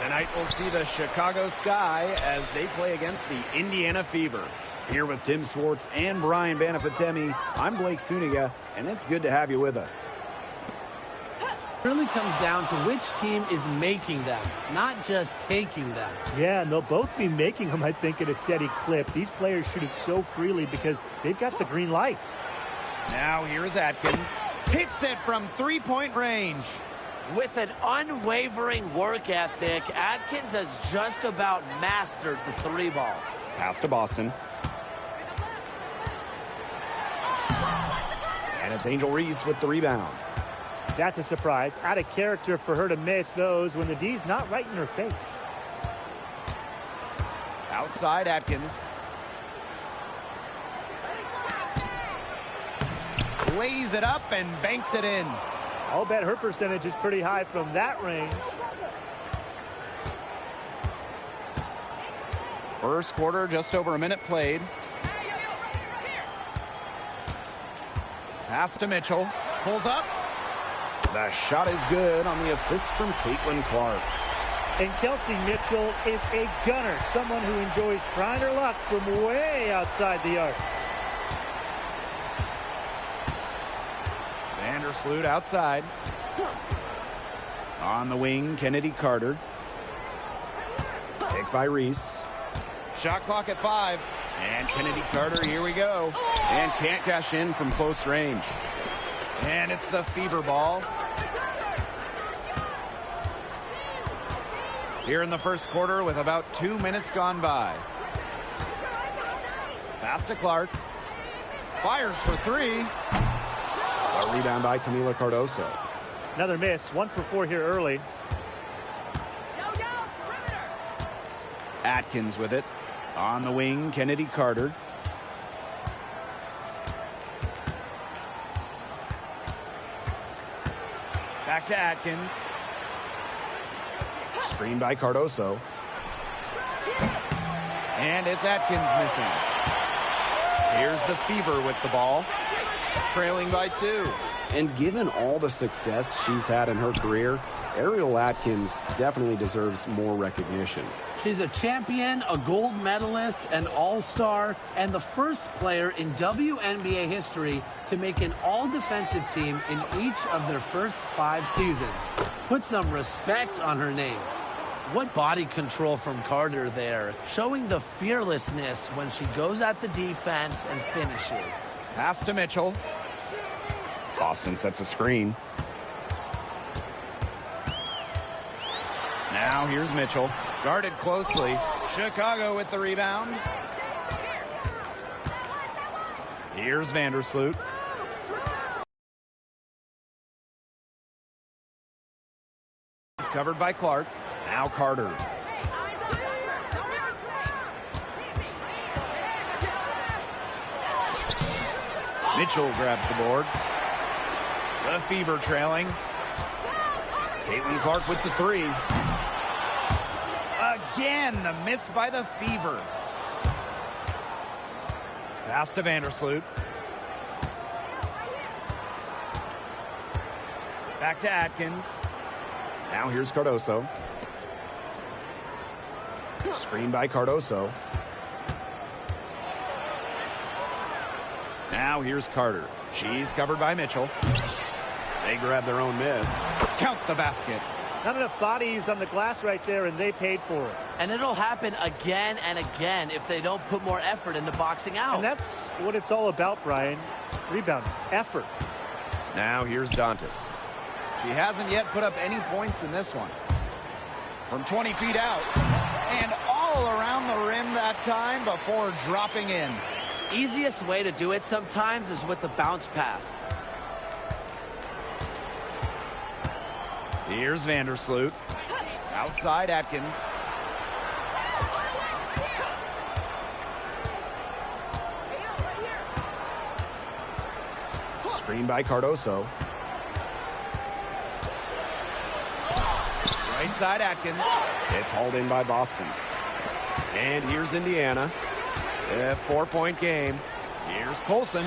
Tonight we'll see the Chicago Sky as they play against the Indiana Fever. Here with Tim Swartz and Brian Banafitemi, I'm Blake Suniga, and it's good to have you with us. It really comes down to which team is making them, not just taking them. Yeah, and they'll both be making them, I think, at a steady clip. These players shoot it so freely because they've got the green light. Now here is Atkins. Hits it from three-point range. With an unwavering work ethic, Atkins has just about mastered the three ball. Pass to Boston. And it's Angel Reese with the rebound. That's a surprise. Out of character for her to miss those when the D's not right in her face. Outside Atkins. Lays it up and banks it in. I'll bet her percentage is pretty high from that range. First quarter, just over a minute played. Pass to Mitchell. Pulls up. The shot is good on the assist from Catlin Clark. And Kelsey Mitchell is a gunner, someone who enjoys trying her luck from way outside the arc. Vandersloot outside. On the wing, Kennedy Carter. Picked by Reese. Shot clock at 5. And Kennedy Carter, here we go. And can't cash in from close range. And it's the Fever ball. Here in the first quarter with about 2 minutes gone by. Pass to Clark. Fires for 3. A rebound by Camila Cardoso. Another miss. 1 for 4 here early. Atkins with it. On the wing, Kennedy Carter. Back to Atkins. Screen by Cardoso. And it's Atkins missing. Here's the Fever with the ball. Trailing by 2. And given all the success she's had in her career, Ariel Atkins definitely deserves more recognition. She's a champion, a gold medalist, an all-star, and the first player in WNBA history to make an all-defensive team in each of their first 5 seasons. Put some respect on her name. What body control from Carter there, showing the fearlessness when she goes at the defense and finishes. Pass to Mitchell. Boston sets a screen. Now here's Mitchell. Guarded closely. Chicago with the rebound. Here's Vandersloot. It's covered by Clark. Now Carter. Mitchell grabs the board. The Fever trailing. Caitlin Clark with the 3. Again, the miss by the Fever. Pass to Vandersloot. Back to Atkins. Now here's Cardoso. Screen by Cardoso. Now here's Carter. She's covered by Mitchell. They grab their own miss. Count the basket. Not enough bodies on the glass right there, and they paid for it. And it'll happen again and again if they don't put more effort into boxing out. And that's what it's all about, Brian. Rebounding. Effort. Now here's Dantas. He hasn't yet put up any points in this one. From 20 feet out. And all around the rim that time before dropping in. Easiest way to do it sometimes is with the bounce pass. Here's Vandersloot. Outside Atkins. Screen by Cardoso. Right side Atkins. It's hauled in by Boston. And here's Indiana. A 4-point game. Here's Colson.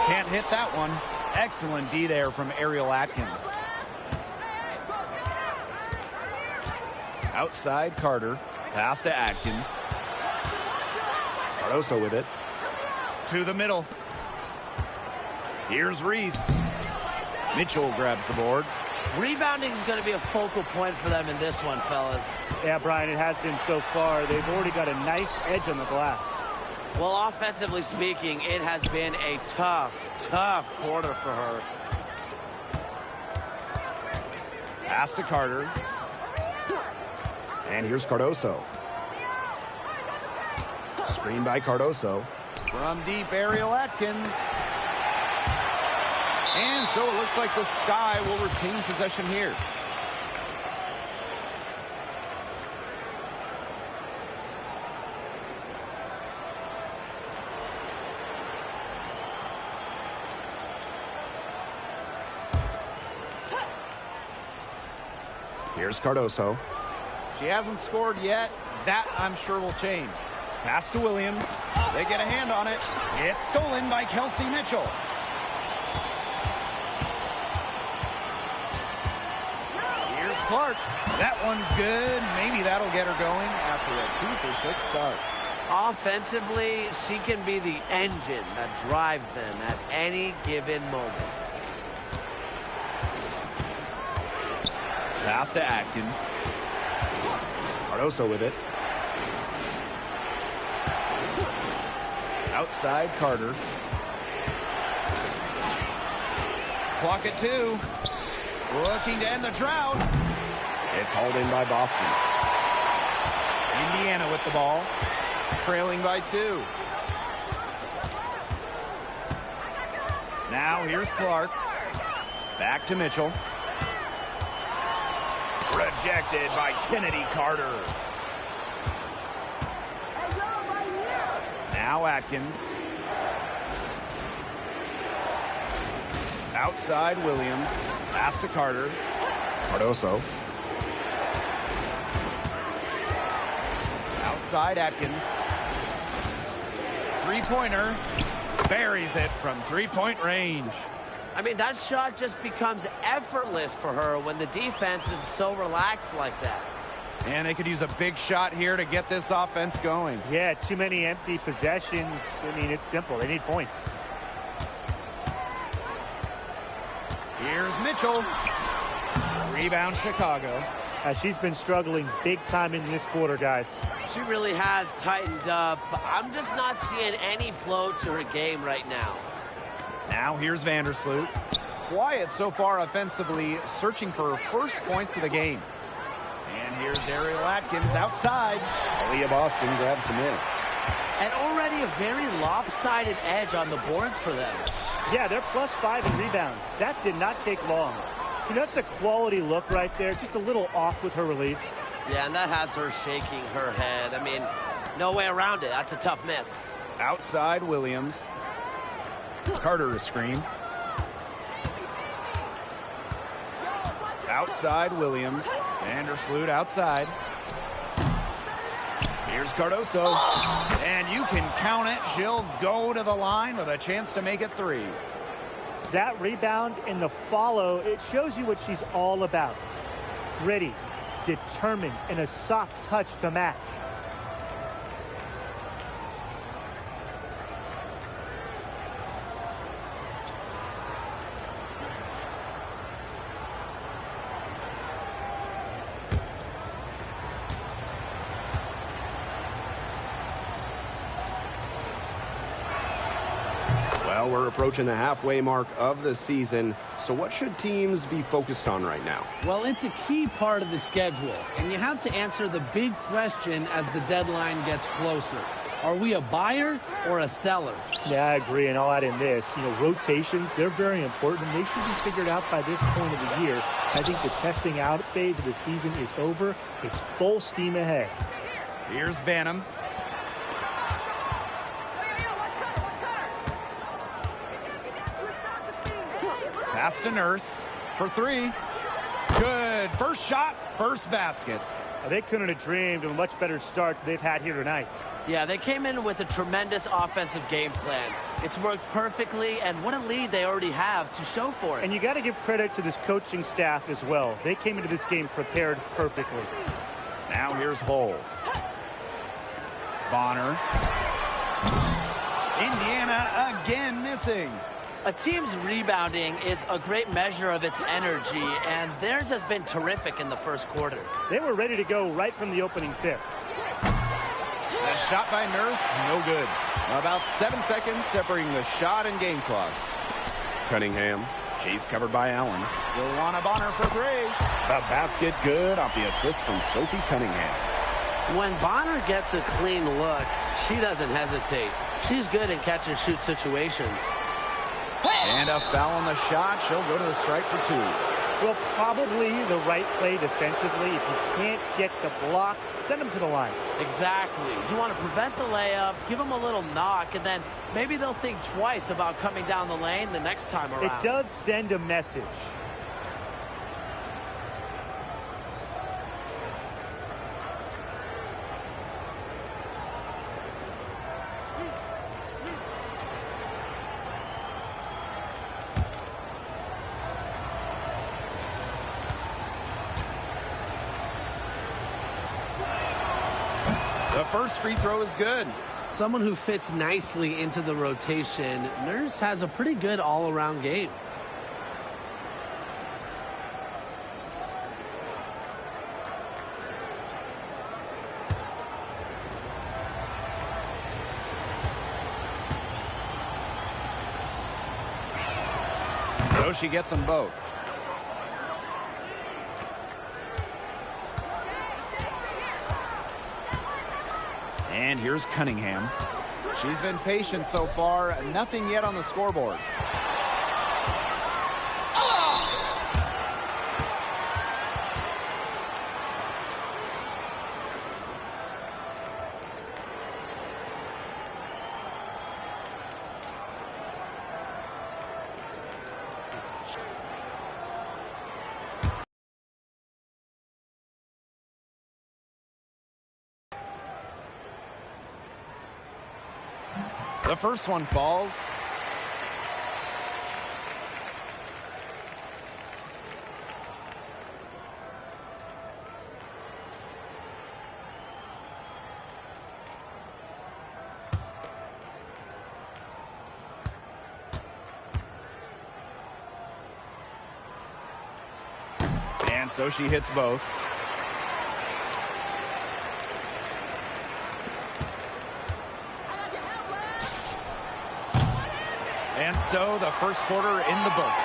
Can't hit that one. Excellent D there from Ariel Atkins. Outside Carter. Pass to Atkins. Cardoso with it. To the middle. Here's Reese. Mitchell grabs the board. Rebounding is going to be a focal point for them in this one, fellas. Yeah, Brian, it has been so far. They've already got a nice edge on the glass. Well, offensively speaking, it has been a tough quarter for her. Pass to Carter. And here's Cardoso. Screen by Cardoso. From deep, Ariel Atkins. And so it looks like the Sky will retain possession here. Here's Cardoso. She hasn't scored yet. That, I'm sure, will change. Pass to Williams. They get a hand on it. It's stolen by Kelsey Mitchell. Here's Clark. That one's good. Maybe that'll get her going after a 2-for-6 start. Offensively, she can be the engine that drives them at any given moment. Pass to Atkins. Cardoso with it. Outside Carter. Clock at 2. Looking to end the drought. It's hauled in by Boston. Indiana with the ball. Trailing by 2. Now here's Clark. Back to Mitchell. Rejected by Kennedy Carter. Now Atkins. Outside Williams. Pass to Carter. Cardoso. Outside Atkins. Three-pointer. Buries it from three-point range. I mean, that shot just becomes effortless for her when the defense is so relaxed like that. And they could use a big shot here to get this offense going. Yeah, too many empty possessions. I mean, it's simple. They need points. Here's Mitchell. Rebound Chicago. She's been struggling big time in this quarter, guys. She really has tightened up. I'm just not seeing any flow to her game right now. Now here's Vandersloot. Quiet so far offensively, searching for her first points of the game. And here's Ariel Atkins outside. Aaliyah Boston grabs the miss. And already a very lopsided edge on the boards for them. Yeah, they're +5 in rebounds. That did not take long. You know, that's a quality look right there. Just a little off with her release. Yeah, and that has her shaking her head. I mean, no way around it. That's a tough miss. Outside Williams. Carter a screen. Outside Williams. Vandersloot outside. Here's Cardoso. And you can count it. She'll go to the line with a chance to make it 3. That rebound and the follow, it shows you what she's all about. Gritty, determined, and a soft touch to match. Well, we're approaching the halfway mark of the season. So what should teams be focused on right now? Well, it's a key part of the schedule, and you have to answer the big question as the deadline gets closer. Are we a buyer or a seller? Yeah, I agree, and I'll add in this. You know, rotations, they're very important. They should be figured out by this point of the year. I think the testing out phase of the season is over. It's full steam ahead. Here's Banham. Pass to Nurse for 3. Good. First shot, first basket. They couldn't have dreamed of a much better start they've had here tonight. Yeah, they came in with a tremendous offensive game plan. It's worked perfectly, and what a lead they already have to show for it. And you got to give credit to this coaching staff as well. They came into this game prepared perfectly. Now here's Hull. Bonner. Indiana again missing. A team's rebounding is a great measure of its energy, and theirs has been terrific in the first quarter. They were ready to go right from the opening tip. The shot by Nurse, no good. About 7 seconds separating the shot and game clocks. Cunningham. She's covered by Allen. Joanna Bonner for three. The basket good off the assist from Sophie Cunningham. When Bonner gets a clean look, she doesn't hesitate. She's good in catch-and-shoot situations. And a foul on the shot. She'll go to the strike for two. Well, probably the right play defensively. If you can't get the block, send them to the line. Exactly. You want to prevent the layup, give them a little knock, and then maybe they'll think twice about coming down the lane the next time around. It does send a message. The first free throw is good. Someone who fits nicely into the rotation. Nurse has a pretty good all-around game. So she gets them both. And here's Cunningham. She's been patient so far. Nothing yet on the scoreboard. The first one falls. And so she hits both. And so the first quarter in the books.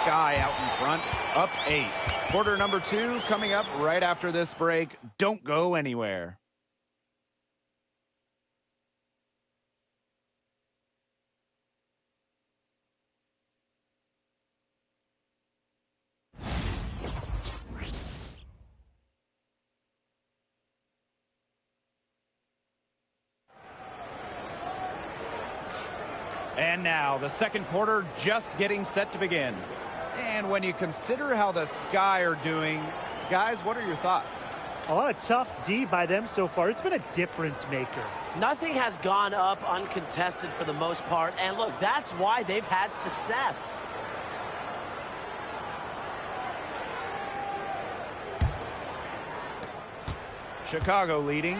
Sky out in front, up 8. Quarter number 2 coming up right after this break. Don't go anywhere. And now the second quarter just getting set to begin. And when you consider how the Sky are doing, guys, what are your thoughts? A lot of tough D by them so far. It's been a difference maker. Nothing has gone up uncontested for the most part. And look, that's why they've had success. Chicago leading.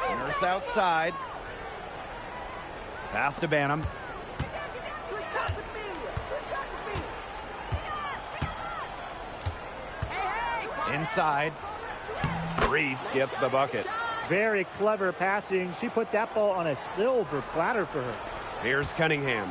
Nurse outside. Pass to Banham. Inside. Reese gets the bucket. Very clever passing. She put that ball on a silver platter for her. Here's Cunningham.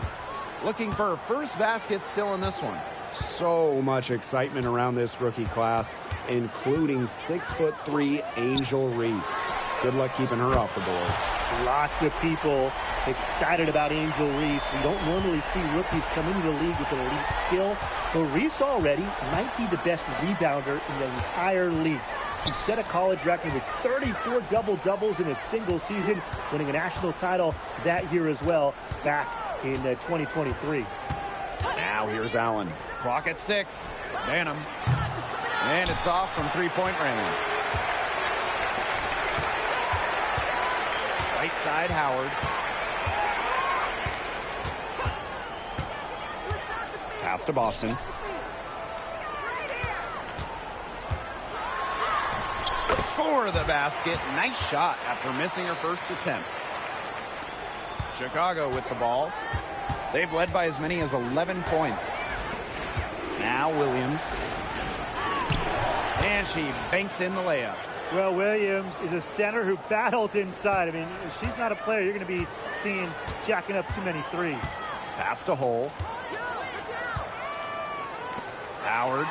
Looking for her first basket still in this one. So much excitement around this rookie class, including 6'3" Angel Reese. Good luck keeping her off the boards. Lots of people excited about Angel Reese. We don't normally see rookies come into the league with an elite skill, but Reese already might be the best rebounder in the entire league. She set a college record with 34 double-doubles in a single season, winning a national title that year as well, back in 2023. Now here's Allen. Clock at 6. Banham. And it's off from three-point range. Right side, Howard. Pass to Boston. for the basket. Nice shot after missing her first attempt. Chicago with the ball. They've led by as many as 11 points. Now Williams. And she banks in the layup. Well, Williams is a center who battles inside. I mean, if she's not a player you're going to be seeing jacking up too many threes. Pass to Hole. Howard.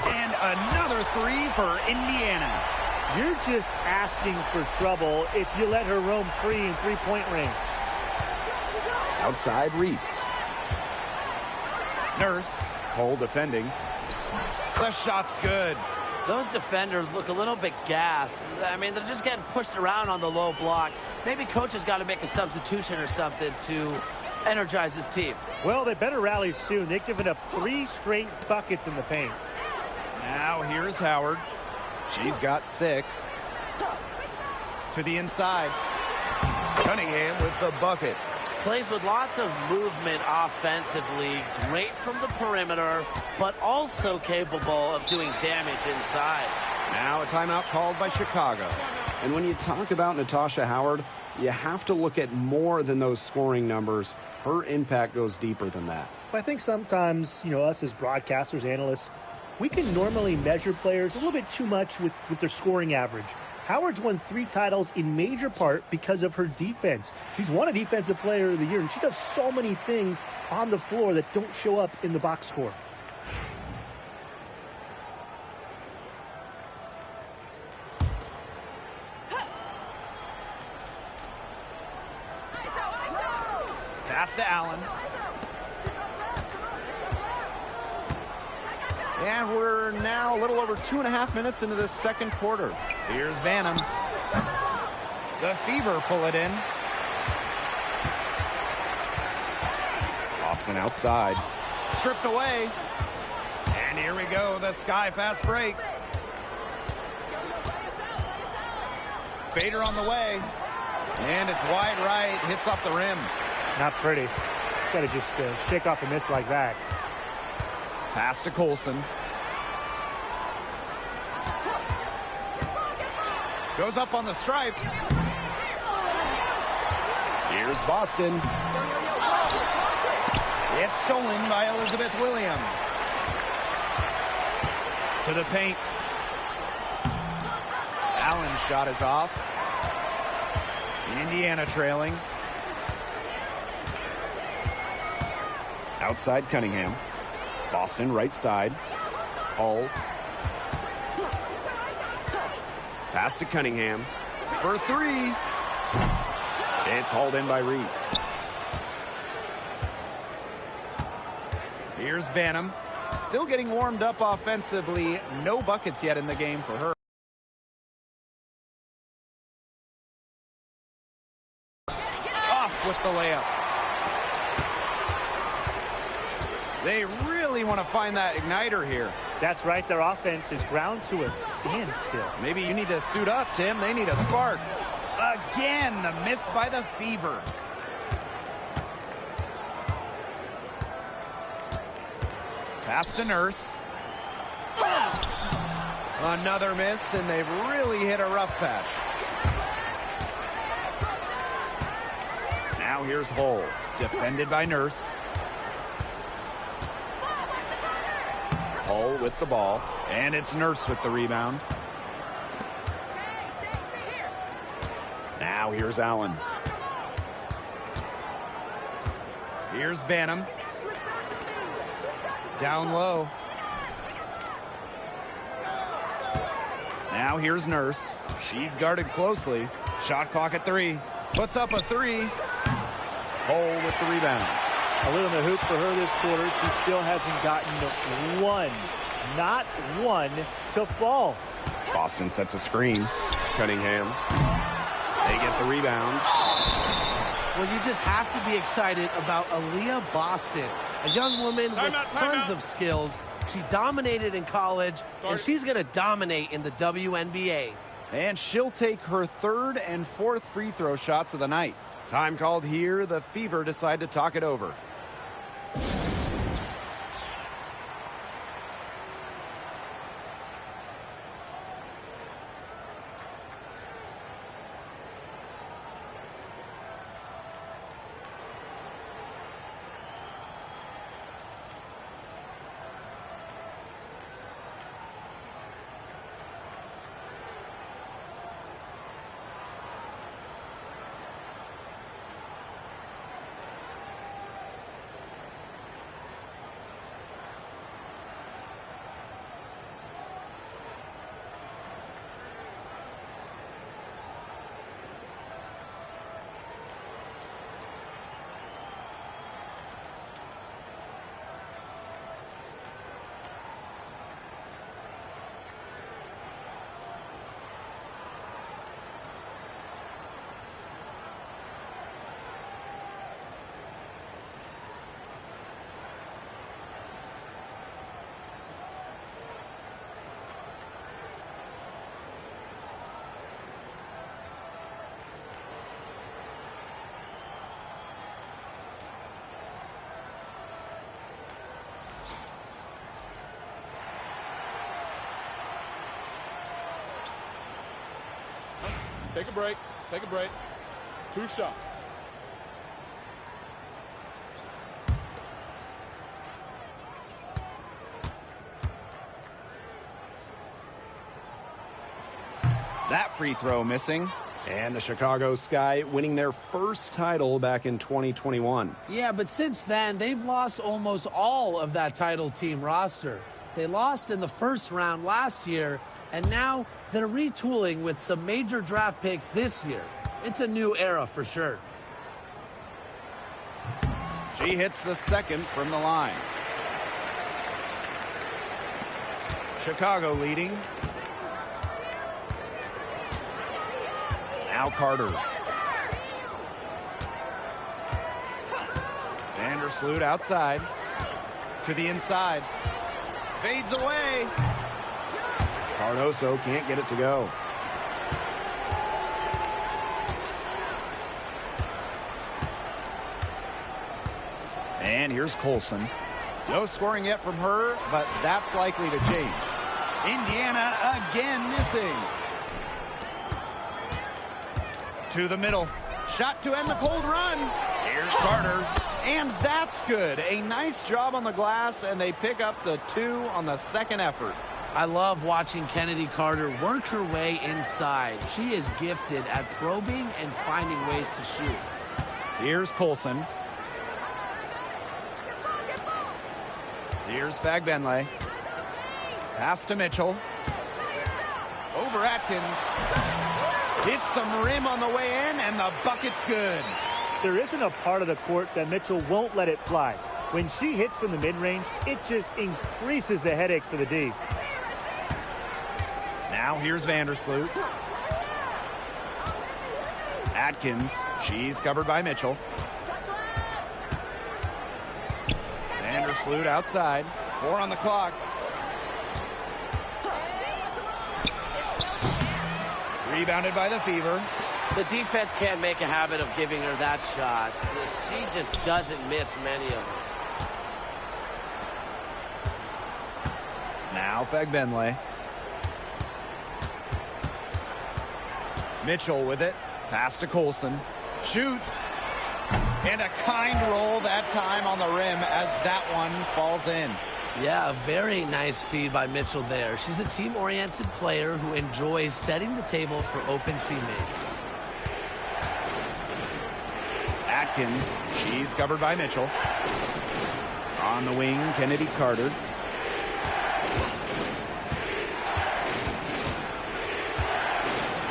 And another three for Indiana. You're just asking for trouble if you let her roam free in three-point range. Outside Reese. Nurse. Hole defending. The shot's good. Those defenders look a little bit gassed. I mean, they're just getting pushed around on the low block. Maybe coach has got to make a substitution or something to energize his team. Well, they better rally soon. They've given up 3 straight buckets in the paint. Now here's Howard. She's got 6. To the inside. Cunningham with the bucket. Plays with lots of movement offensively, great from the perimeter, but also capable of doing damage inside. Now a timeout called by Chicago. And when you talk about Natasha Howard, you have to look at more than those scoring numbers. Her impact goes deeper than that. I think sometimes, us as broadcasters, analysts, we can normally measure players a little bit too much with their scoring average. Howard's won 3 titles in major part because of her defense. She's won a Defensive Player of the Year, and she does so many things on the floor that don't show up in the box score. Pass to Allen. And we're now a little over 2.5 minutes into this second quarter. Here's Banham. The Fever pull it in. Boston outside. Stripped away. And here we go, the sky fast break. Fader on the way. And it's wide right, hits off the rim. Not pretty. Got to just shake off a miss like that. Pass to Colson. Goes up on the stripe. Here's Boston. It's stolen by Elizabeth Williams. To the paint. Allen's shot is off. Indiana trailing. Outside Cunningham. Boston right side. Hull. Pass to Cunningham. For 3. It's hauled in by Reese. Here's Banham. Still getting warmed up offensively. No buckets yet in the game for her. Off with the layup. They really want to find that igniter here. That's right. Their offense is ground to a standstill. Maybe you need to suit up, Tim. They need a spark. Again, the miss by the Fever. Pass to Nurse. Another miss, and they've really hit a rough patch. Now here's Hull, defended by Nurse. Hull with the ball, and it's Nurse with the rebound. Now here's Allen. Here's Banham. Down low. Now here's Nurse. She's guarded closely. Shot clock at 3. Puts up a 3. Hull with the rebound. A little in the hoop for her this quarter. She still hasn't gotten one, not one, to fall. Boston sets a screen. Cunningham. They get the rebound. Well, you just have to be excited about Aaliyah Boston, a young woman with tons of skills. She dominated in college, and she's going to dominate in the WNBA. And she'll take her 3rd and 4th free throw shots of the night. Time called here. The Fever decide to talk it over. Take a break. Take a break. 2 shots. That free throw missing. And the Chicago Sky winning their first title back in 2021. Yeah, but since then, they've lost almost all of that title team roster. They lost in the first round last year, and now they're retooling with some major draft picks this year. It's a new era for sure. She hits the second from the line. Chicago leading. Now Carter. Vandersloot outside. To the inside. Fades away. Cardoso can't get it to go. And here's Colson. No scoring yet from her, but that's likely to change. Indiana again missing. To the middle. Shot to end the cold run. Here's Carter. And that's good. A nice job on the glass, and they pick up the 2 on the second effort. I love watching Kennedy Carter work her way inside. She is gifted at probing and finding ways to shoot. Here's Colson. Here's Fagbenle. Pass to Mitchell. Over Atkins. Hits some rim on the way in, and the bucket's good. There isn't a part of the court that Mitchell won't let it fly. When she hits from the mid-range, it just increases the headache for the D. Now here's Vandersloot. Atkins. She's covered by Mitchell. Vandersloot outside. 4 on the clock. Rebounded by the Fever. The defense can't make a habit of giving her that shot. She just doesn't miss many of them. Now Fagbenle. Mitchell with it. Pass to Colson. Shoots. And a kind roll that time on the rim as that one falls in. Yeah, a very nice feed by Mitchell there. She's a team-oriented player who enjoys setting the table for open teammates. Atkins, she's covered by Mitchell. On the wing, Kennedy Carter.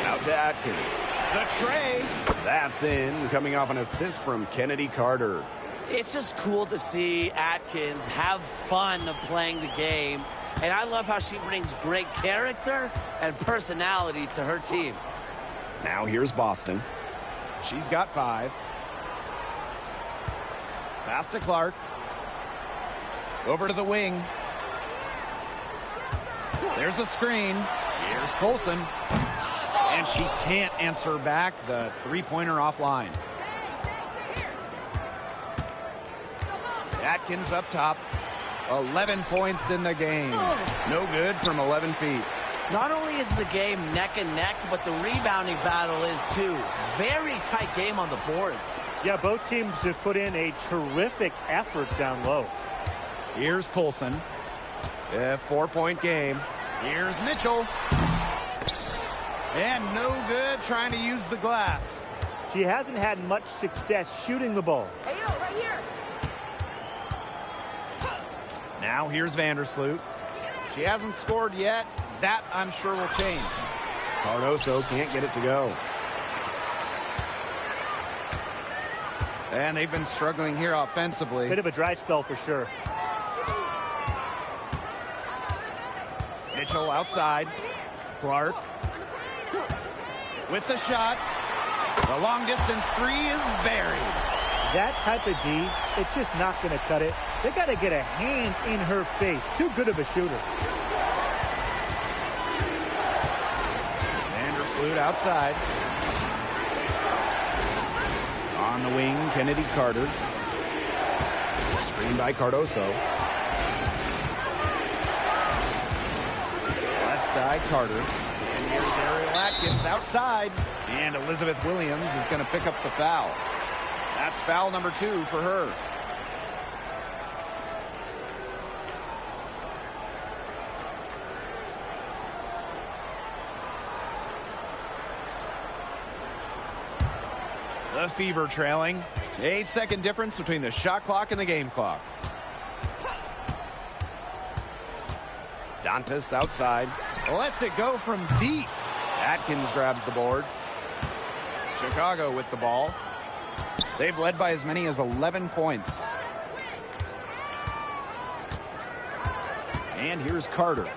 Out to Atkins. The tray. That's in, coming off an assist from Kennedy Carter. It's just cool to see Atkins have fun playing the game. And I love how she brings great character and personality to her team. Now here's Boston. She's got 5. Pass to Clark. Over to the wing. There's a screen. Here's Colson. And she can't answer back the three-pointer offline. Atkins up top. 11 points in the game. No good from 11 feet. Not only is the game neck and neck, but the rebounding battle is too. Very tight game on the boards. Yeah, both teams have put in a terrific effort down low. Here's Colson. A 4-point game. Here's Mitchell. And no good trying to use the glass. She hasn't had much success shooting the ball. Hey, yo, right here. Now here's Vandersloot. She hasn't scored yet. That, I'm sure, will change. Cardoso can't get it to go. And they've been struggling here offensively. Bit of a dry spell for sure. Mitchell outside. Clark. With the shot. The long distance 3 is buried. That type of D, it's just not going to cut it. They got to get a hand in her face. Too good of a shooter. Vandersloot outside. On the wing, Kennedy Carter. Screen by Cardoso. Left side, Carter. And here's Ariel Atkins outside. And Elizabeth Williams is going to pick up the foul. That's foul number 2 for her. The Fever trailing. 8-second difference between the shot clock and the game clock. Dantas outside. Lets it go from deep. Atkins grabs the board. Chicago with the ball. They've led by as many as 11 points. And here's Carter.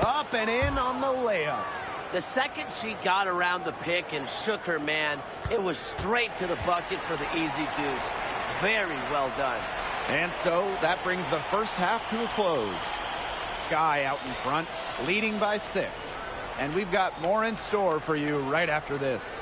Up and in on the layup. The second she got around the pick and shook her man, it was straight to the bucket for the easy deuce. Very well done. And so that brings the first half to a close. Sky out in front, leading by 6. And we've got more in store for you right after this.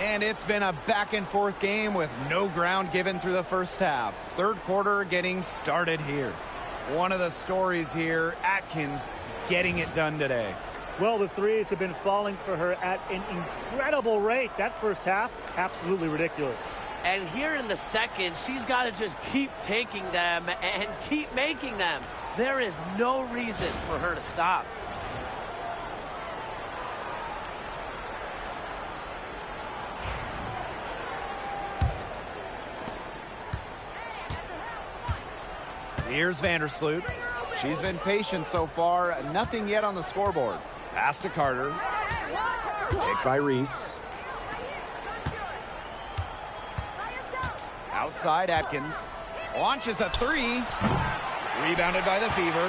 And it's been a back-and-forth game with no ground given through the first half. Third quarter getting started here. One of the stories here, Atkins getting it done today. Well, the threes have been falling for her at an incredible rate. That first half, absolutely ridiculous. And here in the second, she's got to just keep taking them and keep making them. There is no reason for her to stop. Here's Vandersloot. She's been patient so far. Nothing yet on the scoreboard. Pass to Carter. Picked by Reese. Outside Atkins. Launches a 3. Rebounded by the Fever.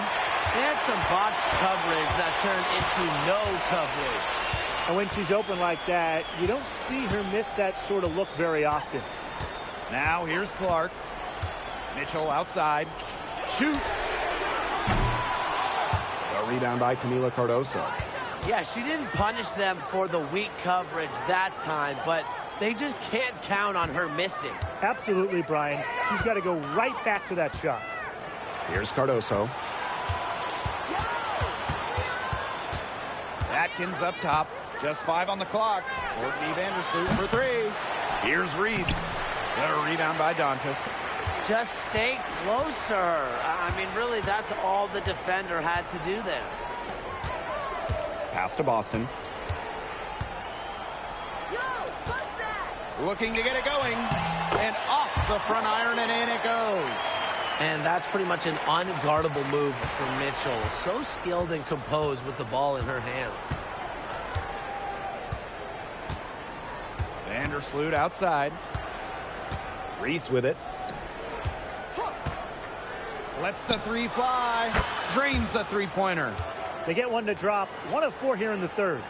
They had some botched coverage that turned into no coverage. And when she's open like that, you don't see her miss that sort of look very often. Now here's Clark. Mitchell outside. Shoots. A rebound by Camila Cardoso. Yeah, she didn't punish them for the weak coverage that time, but they just can't count on her missing. Absolutely, Brian. She's got to go right back to that shot. Here's Cardoso. Atkins up top. Just 5 on the clock. Courtney Vandersloot for 3. Here's Reese. A rebound by Dantas. Just stay close to her. I mean, really, that's all the defender had to do there. Pass to Boston. Looking to get it going. And off the front iron, and in it goes. And that's pretty much an unguardable move from Mitchell. So skilled and composed with the ball in her hands. Vandersloot outside. Reese with it. Lets the 3 fly. Drains the three-pointer. They get one to drop. 1 of 4 here in the third.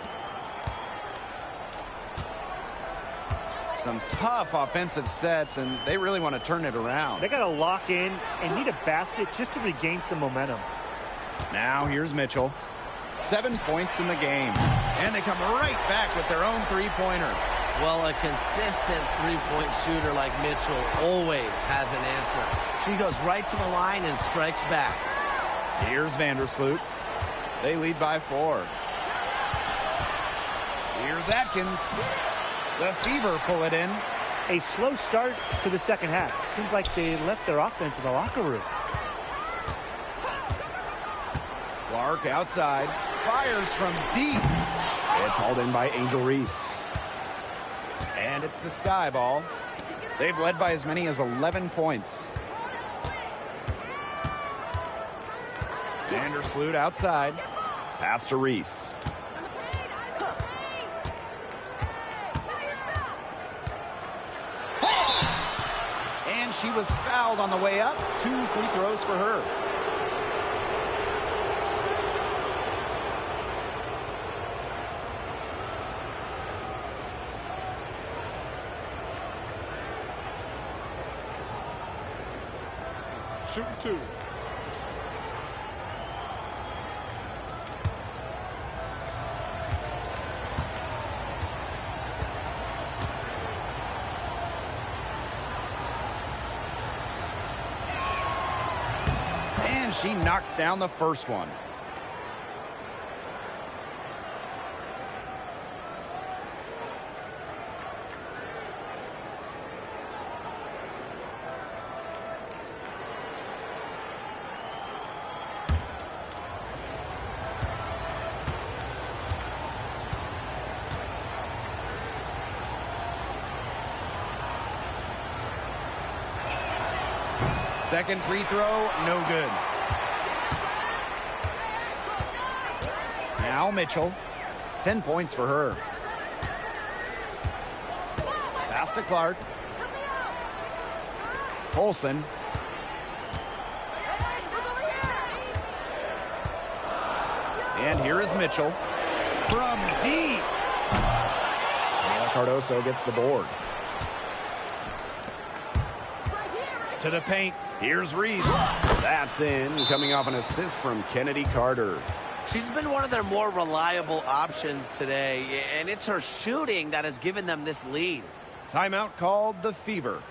Some tough offensive sets, and they really want to turn it around. They got to lock in and need a basket just to regain some momentum. Now here's Mitchell. 7 points in the game. And they come right back with their own three-pointer. Well, a consistent three-point shooter like Mitchell always has an answer. She goes right to the line and strikes back. Here's Vandersloot. They lead by 4. Here's Atkins. The Fever pull it in. A slow start to the second half. Seems like they left their offense in the locker room. Arc outside. Fires from deep. It's hauled in by Angel Reese. And it's the Sky Ball. They've led by as many as 11 points. Vandersloot outside. Pass to Reese. And she was fouled on the way up. 2 free throws for her. Shooting 2. And she knocks down the first one. Second free throw, no good. Now Mitchell, 10 points for her. Pass to Clark. Olsen. And here is Mitchell from deep. Cardoso gets the board. To the paint. Here's Reese. That's in, coming off an assist from Kennedy Carter. She's been one of their more reliable options today, and it's her shooting that has given them this lead. Timeout called the Fever.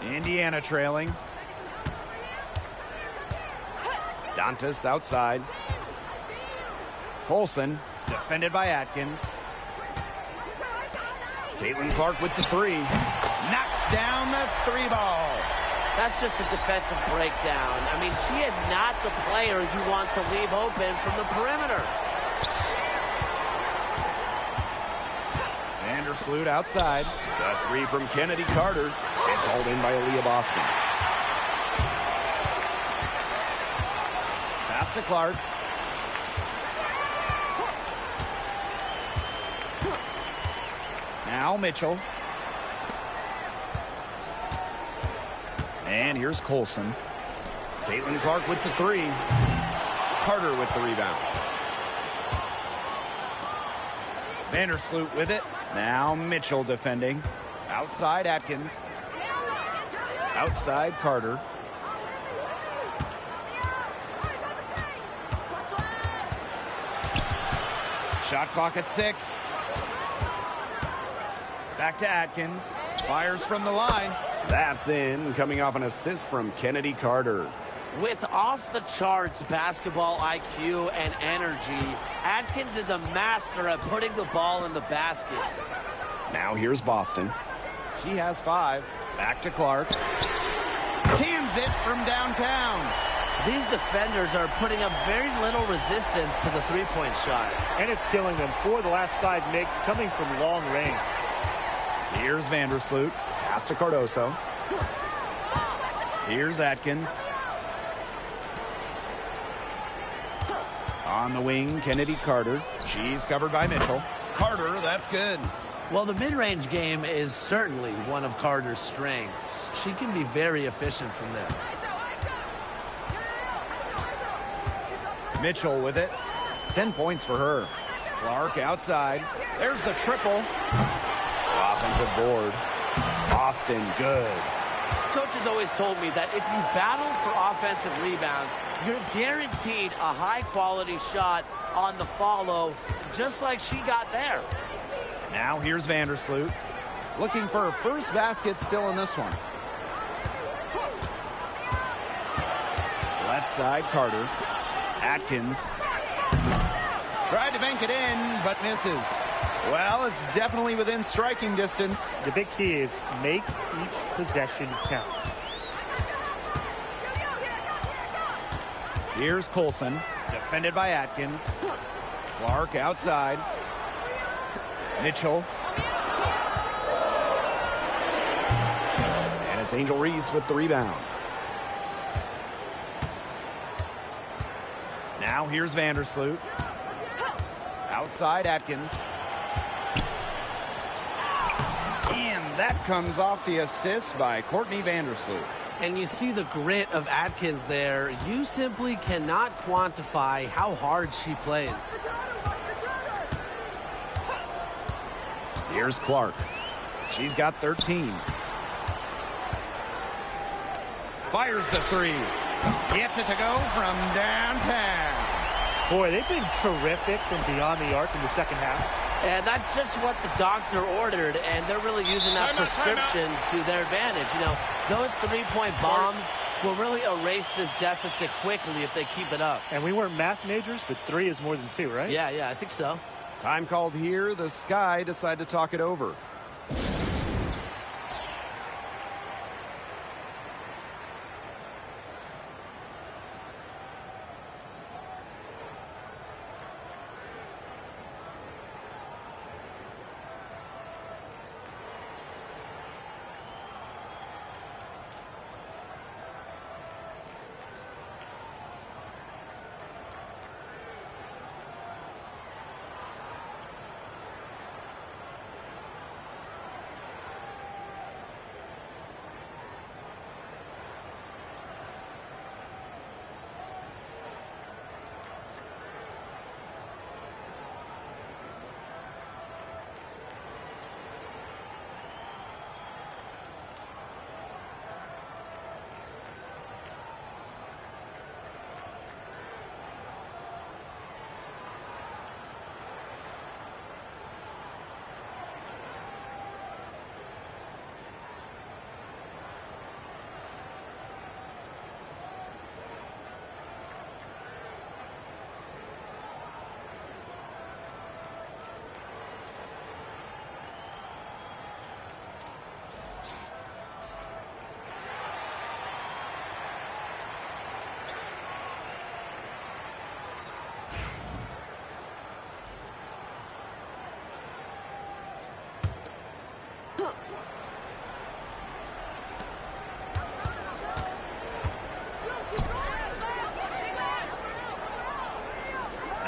Indiana trailing. Dantas outside. Olsen, defended by Atkins. Caitlin Clark with the three. Knocks down the 3-ball. That's just a defensive breakdown. I mean, she is not the player you want to leave open from the perimeter. Vandersloot outside. The three from Kennedy Carter. It's hauled in by Aaliyah Boston. Pass to Clark. Now Mitchell. And here's Colson. Caitlin Clark with the three. Carter with the rebound. Vandersloot with it. Now Mitchell defending. Outside Atkins. Outside Carter. Shot clock at 6. Back to Atkins. Fires from the line. That's in, coming off an assist from Kennedy Carter. With off-the-charts basketball IQ and energy, Atkins is a master at putting the ball in the basket. Now here's Boston. She has 5. Back to Clark. Cans it from downtown. These defenders are putting up very little resistance to the three-point shot. And it's killing them. 4 of the last 5 makes coming from long range. Here's Vandersloot. Pass to Cardoso. Here's Atkins. On the wing, Kennedy Carter. She's covered by Mitchell. Carter, that's good. Well, the mid-range game is certainly one of Carter's strengths. She can be very efficient from there. Mitchell with it. 10 points for her. Clark outside. There's the triple. Offensive board. Boston, good. Coach has always told me that if you battle for offensive rebounds, you're guaranteed a high-quality shot on the follow, just like she got there. Now here's Vandersloot. Looking for her first basket still in this one. Left side, Carter. Atkins. Tried to bank it in, but misses. Well, it's definitely within striking distance. The big key is make each possession count. Here's Colson, defended by Atkins. Clark outside. Mitchell. And it's Angel Reese with the rebound. Now here's Vandersloot. Outside Atkins. And that comes off the assist by Courtney Vandersloot. And you see the grit of Atkins there. You simply cannot quantify how hard she plays. Here's Clark. She's got 13. Fires the 3. Gets it to go from downtown. Boy, they've been terrific from beyond the arc in the second half. And that's just what the doctor ordered, and they're really using that prescription to their advantage. You know, those three-point bombs will really erase this deficit quickly if they keep it up. And we weren't math majors, but 3 is more than 2, right? Yeah, I think so. Time called here. The Sky decide to talk it over.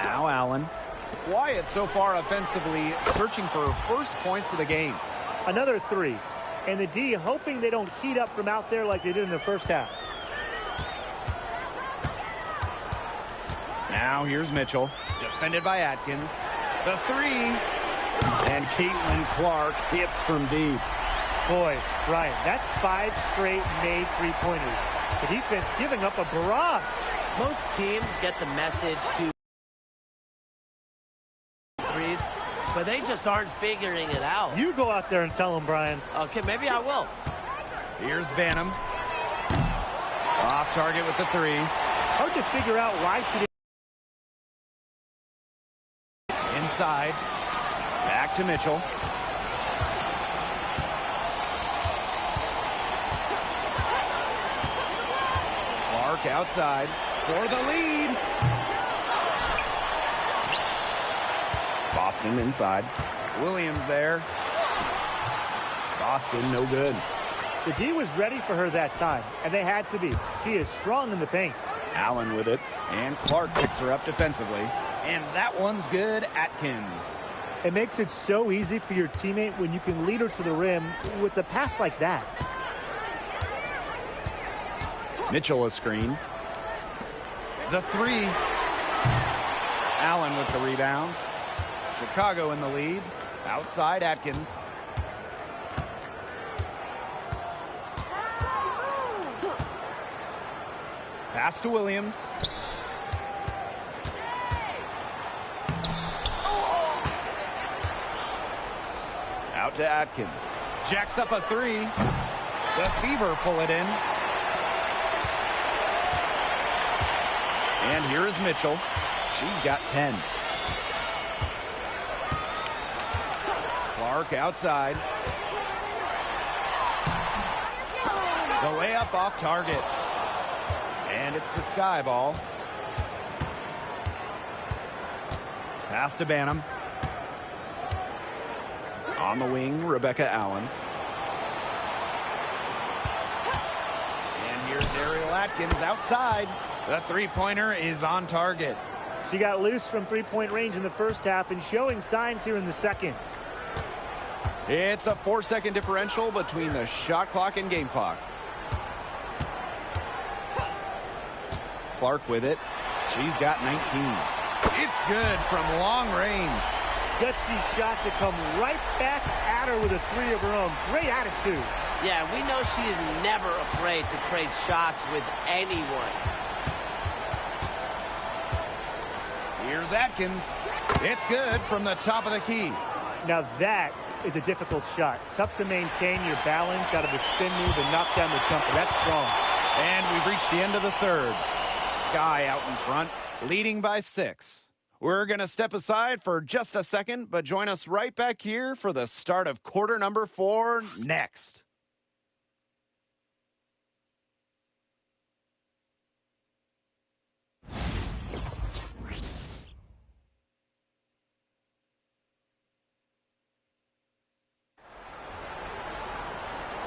Now Allen. Wyatt so far offensively searching for first points of the game. Another 3. And the D hoping they don't heat up from out there like they did in the first half. Now here's Mitchell. Defended by Atkins. The 3. And Catlin Clark hits from deep. Boy, Ryan, that's 5 straight made three-pointers. The defense giving up a barrage. Most teams get the message to threes, but they just aren't figuring it out. You go out there and tell them, Brian. Okay, maybe I will. Here's Banham. Off target with the three. Hard to figure out why she didn't. Inside. Back to Mitchell. Clark outside for the lead. Boston inside. Williams there. Boston no good. The D was ready for her that time, and they had to be. She is strong in the paint. Allen with it, and Clark picks her up defensively. And that one's good. Atkins. It makes it so easy for your teammate when you can lead her to the rim with a pass like that. Mitchell a screen. The three. Allen with the rebound. Chicago in the lead. Outside Atkins. Pass to Williams. Out to Atkins. Jacks up a three. The Fever pull it in. And here is Mitchell. She's got 10. Clark outside. The layup off target. And it's the Sky ball. Pass to Banham. On the wing, Rebecca Allen. And here's Ariel Atkins outside. The three-pointer is on target. She got loose from three-point range in the first half and showing signs here in the second. It's a 4-second differential between the shot clock and game clock. Clark with it. She's got 19. It's good from long range. Gutsy shot to come right back at her with a three of her own. Great attitude. Yeah, we know she is never afraid to trade shots with anyone. Here's Atkins. It's good from the top of the key. Now that is a difficult shot. Tough to maintain your balance out of a spin move and knock down the jumper. That's strong. And we've reached the end of the third. Sky out in front, leading by 6. We're going to step aside for just a second, but join us right back here for the start of quarter number 4 next.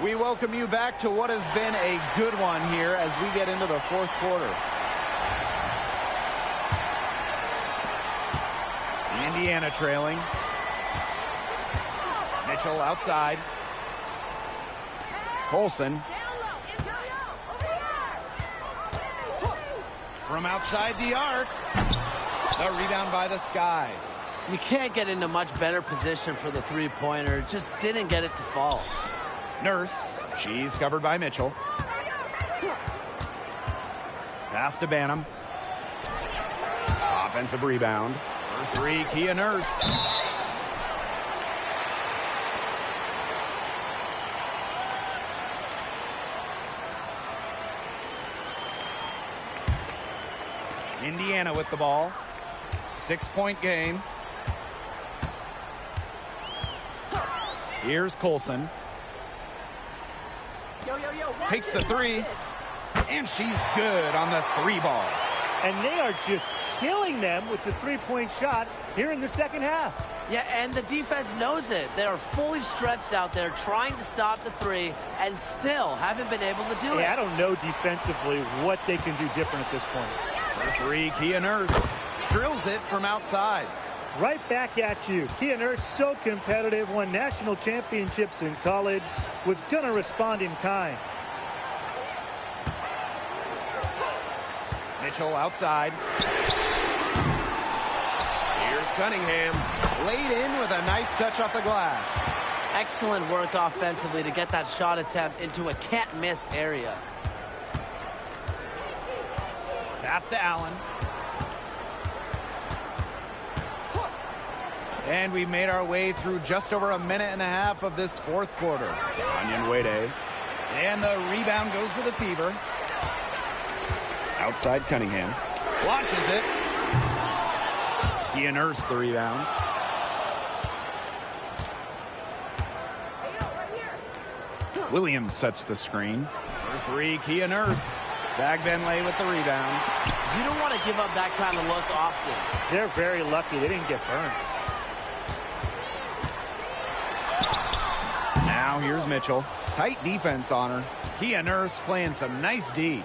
We welcome you back to what has been a good one here as we get into the fourth quarter. Indiana trailing. Mitchell outside. Colson. From outside the arc. The rebound by the Sky. You can't get into much better position for the three-pointer. Just didn't get it to fall. Nurse. She's covered by Mitchell. Pass to Banham. Offensive rebound. For three, Kia Nurse. Indiana with the ball. 6-point game. Here's Colson. Takes the three. And she's good on the three ball. And they are just killing them with the three-point shot here in the second half. Yeah, and the defense knows it. They are fully stretched out there trying to stop the three and still haven't been able to do it. I don't know defensively what they can do different at this point. For three, Kia Nurse drills it from outside. Right back at you. Kia Nurse, so competitive, won national championships in college, was going to respond in kind. Mitchell outside. Here's Cunningham. Laid in with a nice touch off the glass. Excellent work offensively to get that shot attempt into a can't-miss area. Pass to Allen. And we made our way through just over a minute and a half of this fourth quarter. Onion Wade. And the rebound goes to the Fever. Outside Cunningham. Launches it. Kia Nurse the rebound. Williams sets the screen. For three, Kia Nurse. Benley with the rebound. You don't want to give up that kind of look often. They're very lucky they didn't get burned. Now here's Mitchell. Tight defense on her. Kia Nurse playing some nice D.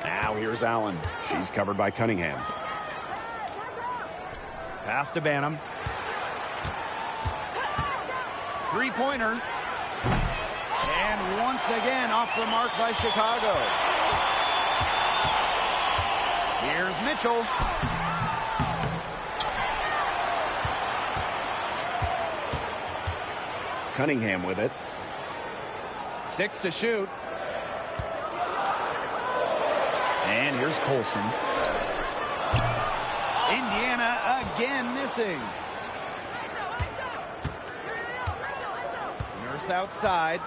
Now here's Allen. She's covered by Cunningham. Pass to Banham. Three-pointer. And once again off the mark by Chicago. Here's Mitchell. Cunningham with it. 6 to shoot. And here's Colson. Indiana again missing. Nurse outside.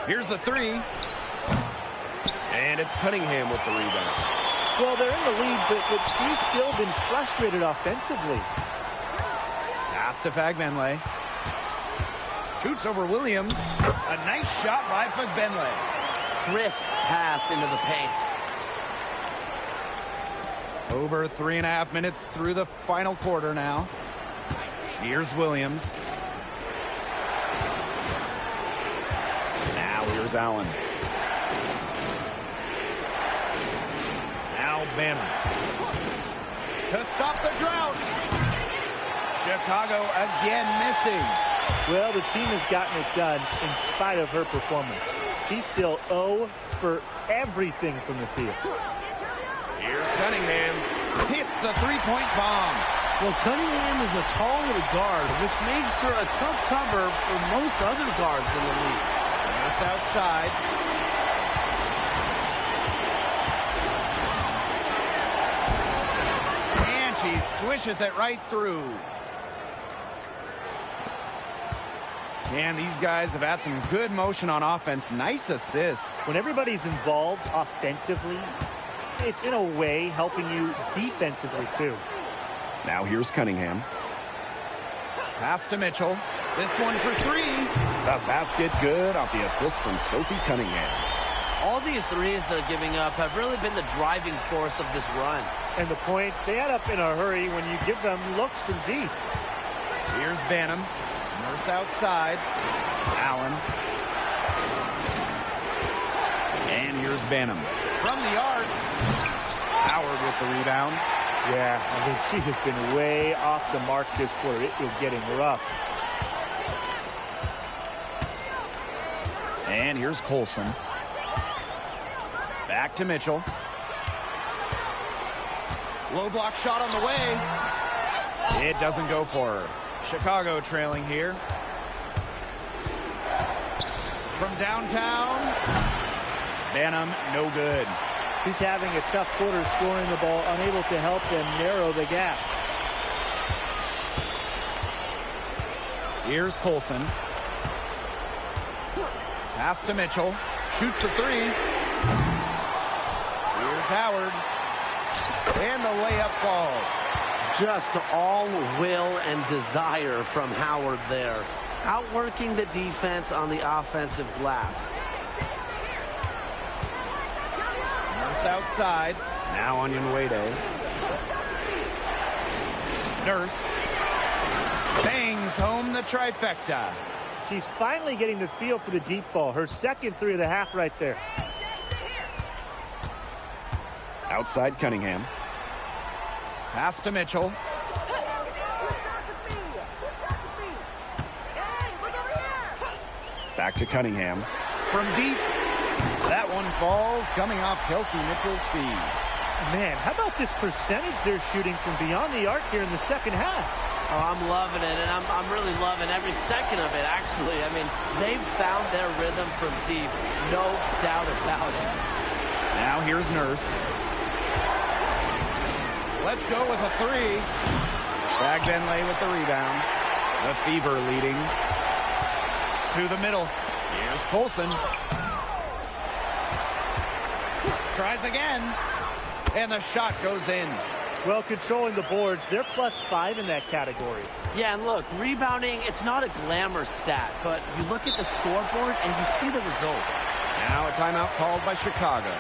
Here's the three. And it's Cunningham with the rebound. Well, they're in the lead, but she's still been frustrated offensively. Pass to Benley. Shoots over Williams. A nice shot by Benley. Crisp pass into the paint. Over 3.5 minutes through the final quarter now. Here's Williams. Now here's Allen. Now Banham. To stop the drought. Chicago again missing. Well, the team has gotten it done in spite of her performance. She's still 0 for everything from the field. Here's Cunningham. Hits the three-point bomb. Well, Cunningham is a tall little guard, which makes her a tough cover for most other guards in the league. Nurse outside. And she swishes it right through. And these guys have had some good motion on offense. Nice assists. When everybody's involved offensively, it's in a way helping you defensively too. Now here's Cunningham. Pass to Mitchell. This one for three. The basket good off the assist from Sophie Cunningham. All these threes they're giving up have really been the driving force of this run. And the points, they add up in a hurry when you give them looks from deep. Here's Banham. Nurse outside. Allen. And here's Banham. From the arc. Howard with the rebound. Yeah, I mean, she has been way off the mark this quarter. It was getting rough. And here's Colson. Back to Mitchell. Low block shot on the way. It doesn't go for her. Chicago trailing here. From downtown. Banham, no good. He's having a tough quarter scoring the ball, unable to help them narrow the gap. Here's Colson. Pass to Mitchell. Shoots the three. Here's Howard. And the layup falls. Just all will and desire from Howard there. Outworking the defense on the offensive glass. Nurse outside. Now Onion Wade. Nurse. Bangs home the trifecta. She's finally getting the feel for the deep ball. Her second three of the half right there. Outside Cunningham. Pass to Mitchell. Back to Cunningham. From deep. That one falls, coming off Kelsey Mitchell's feed. Man, how about this percentage they're shooting from beyond the arc here in the second half? Oh, I'm loving it, and I'm really loving every second of it, actually. I mean, they've found their rhythm from deep. No doubt about it. Now here's Nurse. Let's go with a three. Bagbenley with the rebound. The Fever leading. To the middle. Here's Colson. Tries again. And the shot goes in. Well, controlling the boards, they're +5 in that category. Yeah, and look, rebounding, it's not a glamour stat, but you look at the scoreboard and you see the result. Now a timeout called by Chicago.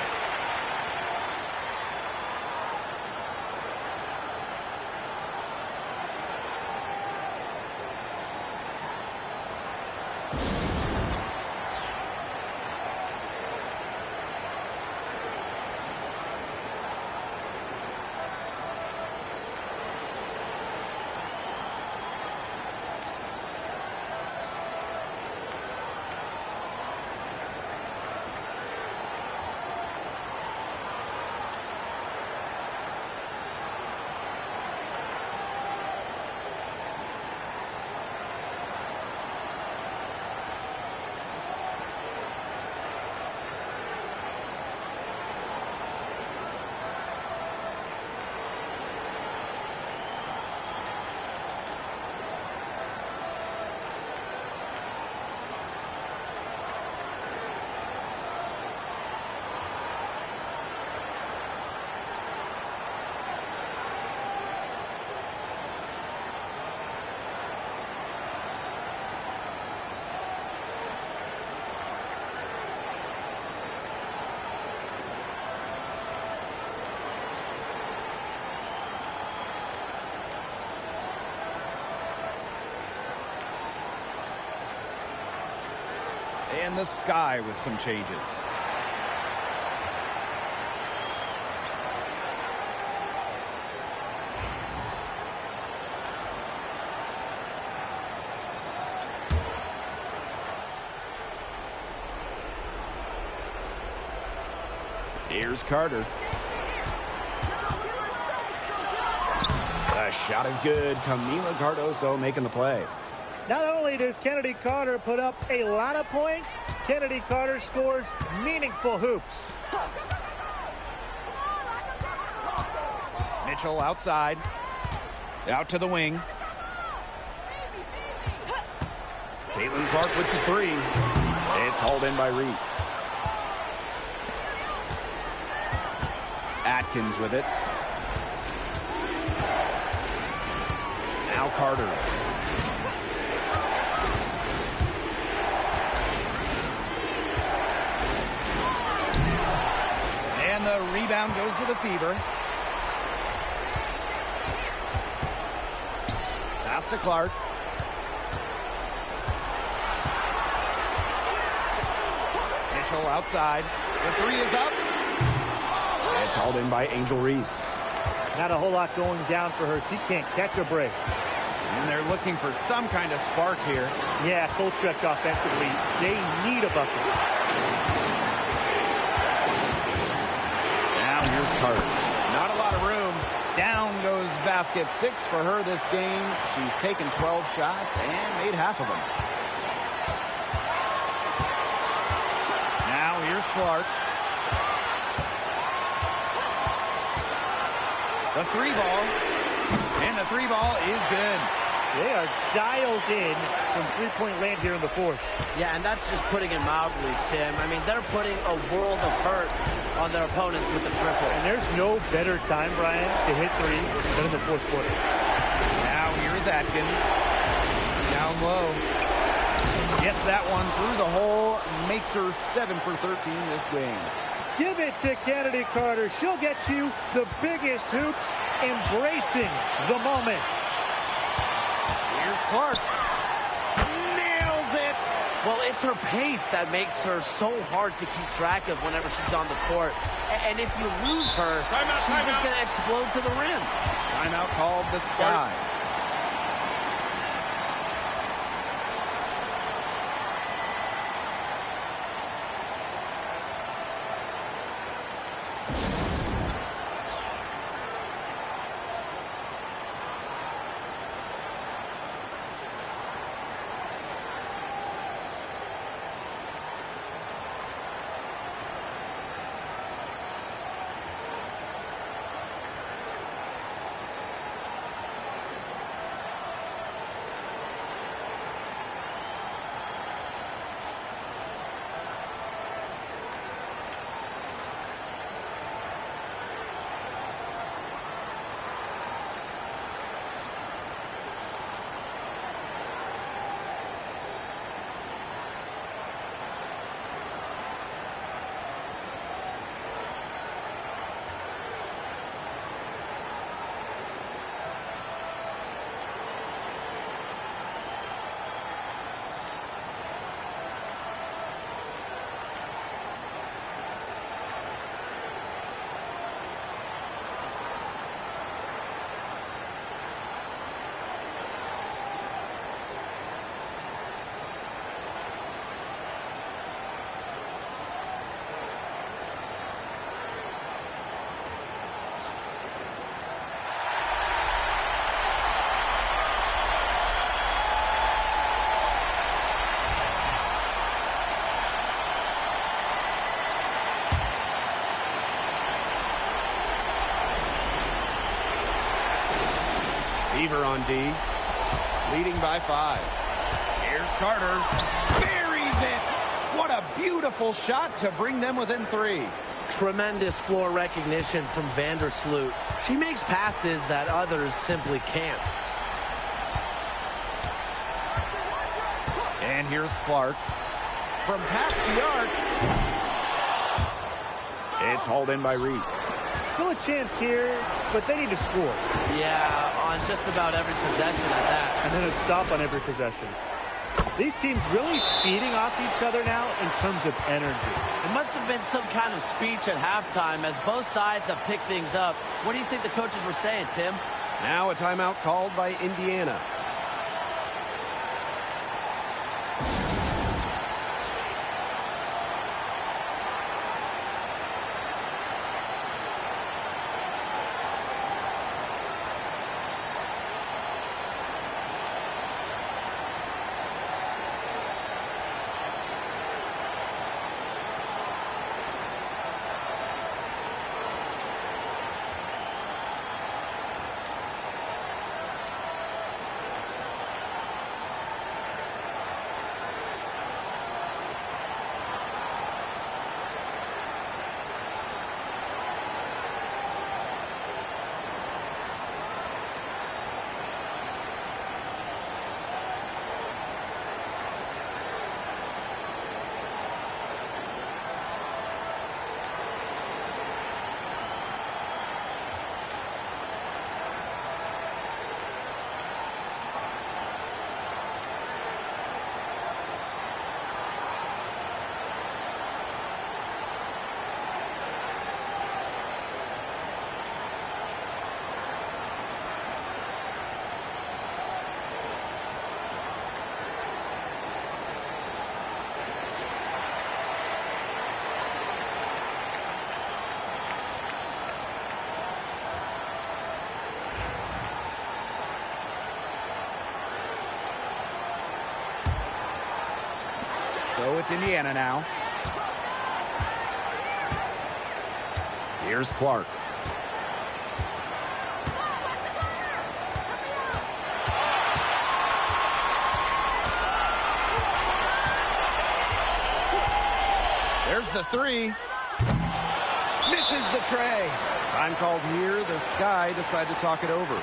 And the Sky with some changes. Here's Carter. The shot is good. Camila Cardoso making the play. Not only does Kennedy Carter put up a lot of points, Kennedy Carter scores meaningful hoops. Mitchell outside. Out to the wing. Caitlin Clark with the three. It's hauled in by Reese. Atkins with it. Now Carter. And the rebound goes to the Fever. Pass to Clark. Mitchell outside. The three is up. It's hauled in by Angel Reese. Not a whole lot going down for her. She can't catch a break. And they're looking for some kind of spark here. Yeah, full stretch offensively. They need a bucket. Now here's Carter. Not a lot of room. Down goes basket 6 for her this game. She's taken 12 shots and made half of them. Now here's Clark. The three ball. And the three ball is good. They are dialed in from three-point land here in the fourth. Yeah, and that's just putting it mildly, Tim. I mean, they're putting a world of hurt on their opponents with the triple. And there's no better time, Brian, to hit threes than in the fourth quarter. Now here is Atkins. Down low. Gets that one through the hole. Makes her 7 for 13 this game. Give it to Kennedy Carter. She'll get you the biggest hoops, embracing the moment. Here's Clark. Nails it. Well, it's her pace that makes her so hard to keep track of whenever she's on the court. And if you lose her, she's just going to explode to the rim. Timeout called the Sky. Fever on D. Leading by 5. Here's Carter. Buries it. What a beautiful shot to bring them within 3. Tremendous floor recognition from Vandersloot. She makes passes that others simply can't. And here's Clark. From past the arc. It's hauled in by Reese. Still a chance here, but they need to score. Yeah, on just about every possession at that. And then a stop on every possession. These teams really feeding off each other now in terms of energy. It must have been some kind of speech at halftime as both sides have picked things up. What do you think the coaches were saying, Tim? Now a timeout called by Indiana. So it's Indiana now. Here's Clark. There's the 3. Misses the tray. Time called here. The Sky decide to talk it over.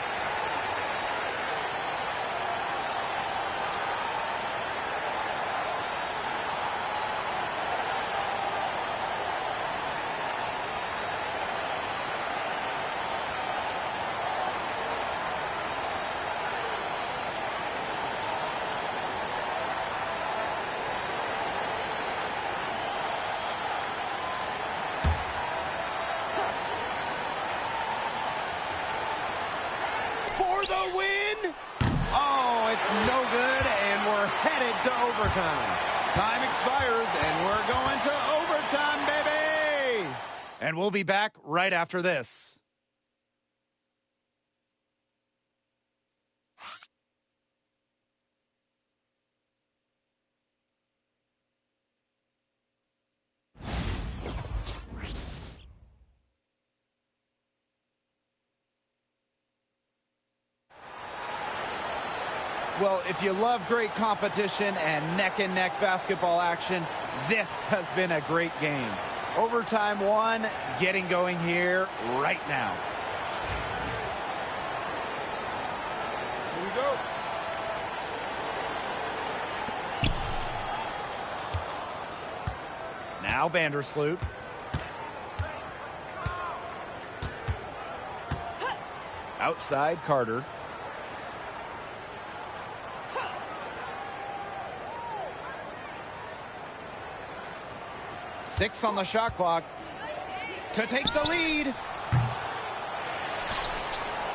For the win! Oh, it's no good, and we're headed to overtime. Time expires, and we're going to overtime, baby! And we'll be back right after this. Well, if you love great competition and neck-and-neck basketball action, this has been a great game. Overtime 1, getting going here right now. Here we go. Now Vandersloot. Outside Carter. Six on the shot clock to take the lead.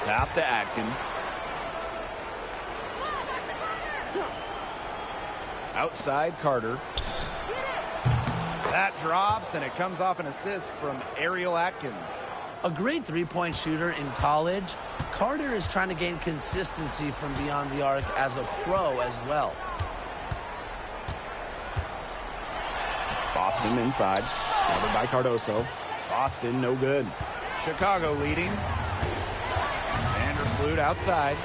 Pass to Atkins. Outside Carter. That drops, and it comes off an assist from Ariel Atkins. A great three-point shooter in college, Carter is trying to gain consistency from beyond the arc as a pro as well. Boston inside. Covered by Cardoso. Boston no good. Chicago leading. Vandersloot outside.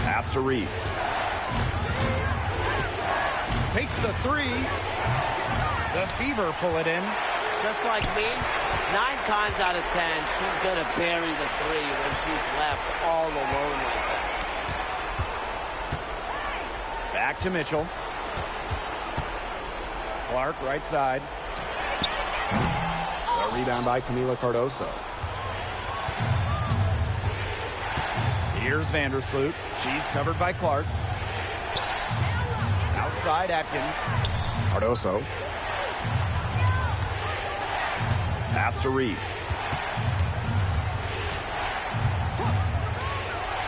Pass to Reese. Takes the three. The Fever pull it in. Just like me, 9 times out of 10, she's going to bury the three when she's left all alone like that. Back to Mitchell. Clark, right side. A rebound by Camila Cardoso. Here's Vandersloot. She's covered by Clark. Outside Atkins. Cardoso. Pass to Reese.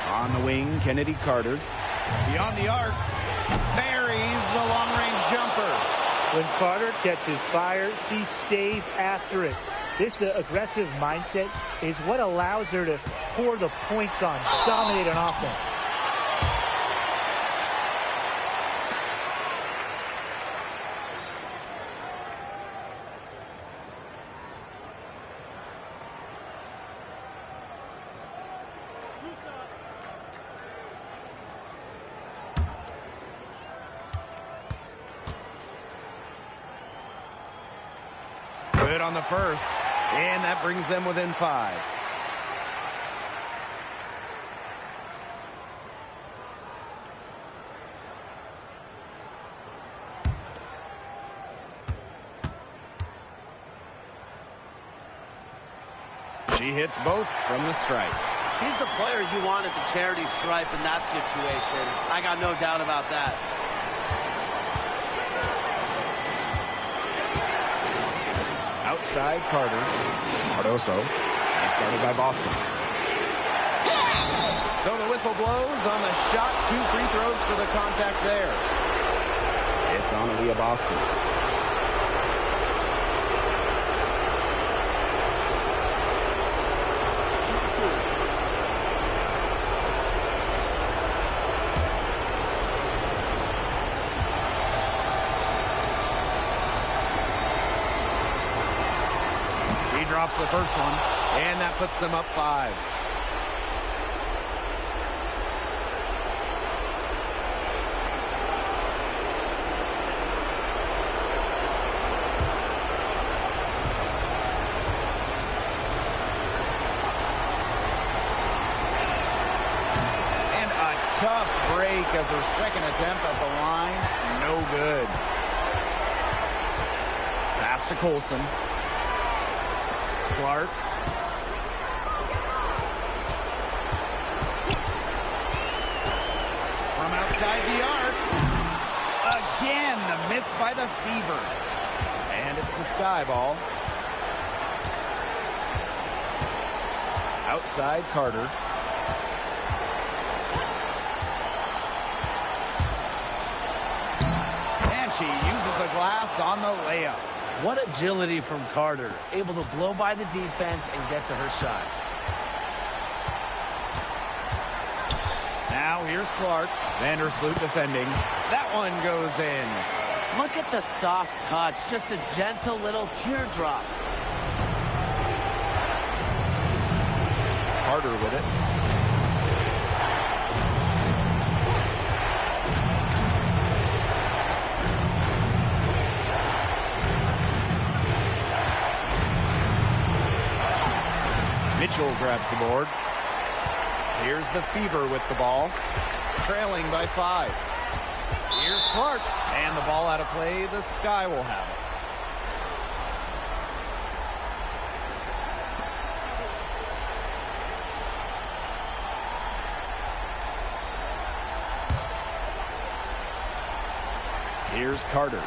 On the wing, Kennedy Carter. Beyond the arc. Buries the long-range jumper. When Carter catches fire, she stays after it. This aggressive mindset is what allows her to pour the points on, dominate on offense. Good on the first, and that brings them within 5. She hits both from the stripe. She's the player you want at the charity stripe in that situation. I got no doubt about that. Outside Carter. Cardoso. She started by Boston. So the whistle blows on the shot. 2 free throws for the contact there. It's on Aaliyah Boston. Drops the first one, and that puts them up 5. And a tough break as her second attempt at the line. No good. Pass to Colson. Clark. From outside the arc. Again, the miss by the Fever. And it's the Sky ball. Outside Carter. And she uses the glass on the layup. What agility from Carter, able to blow by the defense and get to her shot. Now here's Clark. Vandersloot defending. That one goes in. Look at the soft touch, just a gentle little teardrop. Carter with it. Mitchell grabs the board. Here's the Fever with the ball. Trailing by 5. Here's Clark. And the ball out of play. The Sky will have it. Here's Carter.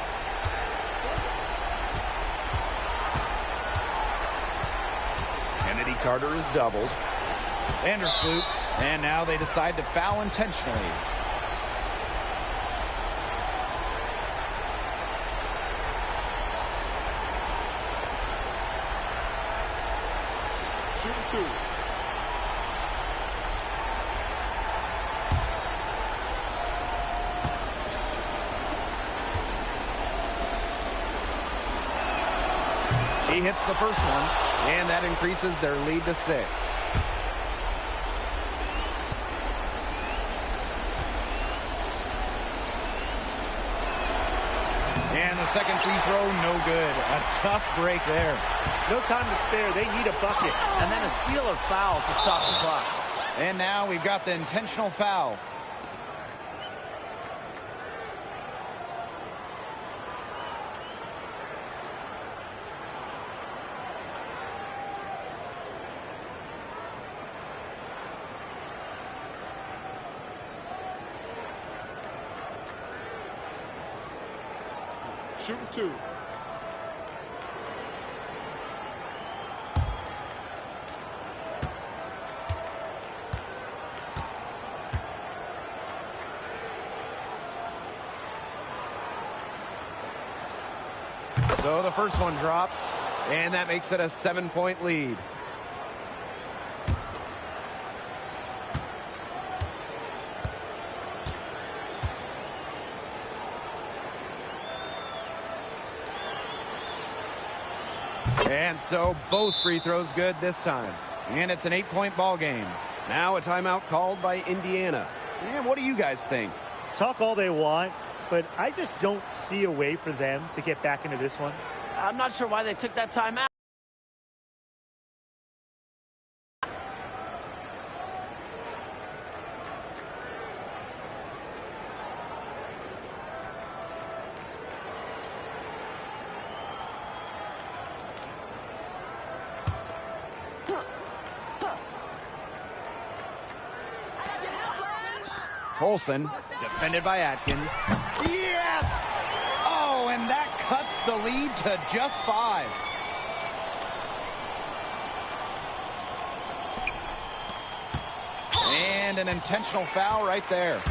Kennedy Carter is doubled. Vandersloot. And now they decide to foul intentionally. Shooting 2. He hits the first one. And that increases their lead to 6. And the second free throw, no good. A tough break there. No time to spare. They need a bucket. And then a steal or foul to stop the clock. And now we've got the intentional foul. Shooting 2. So the first one drops, and that makes it a 7-point lead. And so both free throws good this time. And it's an 8-point ball game. Now a timeout called by Indiana. And what do you guys think? Talk all they want, but I just don't see a way for them to get back into this one. I'm not sure why they took that time out. Olsen, defended by Atkins. Yes! Oh, and that cuts the lead to just 5. And an intentional foul right there.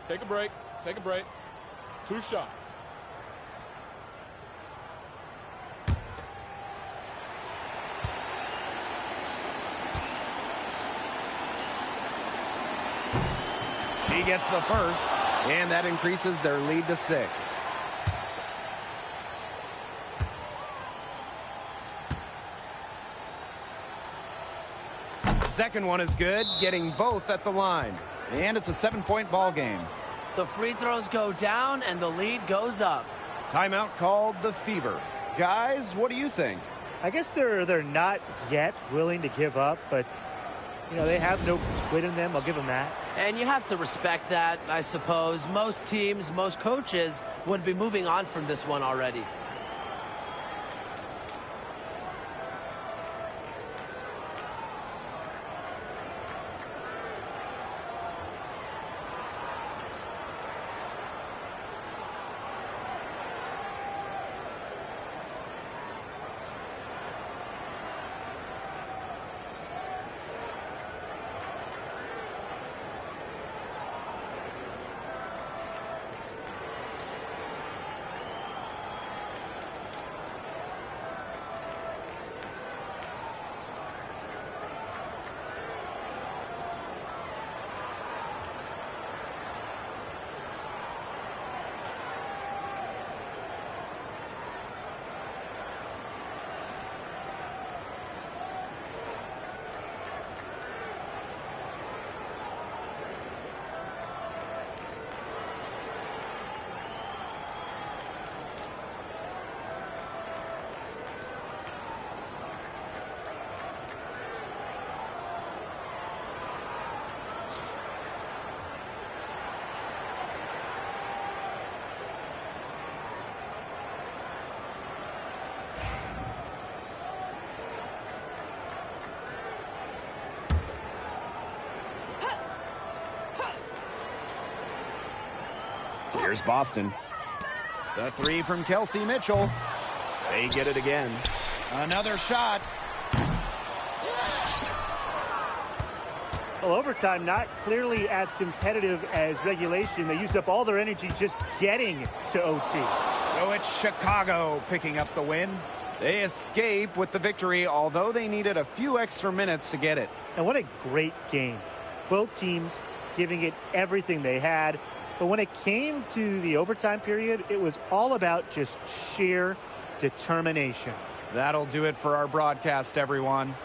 Take a break. Take a break. 2 shots. He gets the first, and that increases their lead to 6. Second one is good, getting both at the line. And it's a 7-point ball game. The free throws go down, and the lead goes up. Timeout called the Fever. Guys, what do you think? I guess they're not yet willing to give up, but you know, they have no quit in them. I'll give them that. And you have to respect that, I suppose. Most teams, most coaches would be moving on from this one already. Here's Boston. The 3 from Kelsey Mitchell. They get it again. Another shot. Well, overtime not clearly as competitive as regulation. They used up all their energy just getting to OT. So it's Chicago picking up the win. They escape with the victory, although they needed a few extra minutes to get it. And what a great game. Both teams giving it everything they had. But when it came to the overtime period, it was all about just sheer determination. That'll do it for our broadcast, everyone.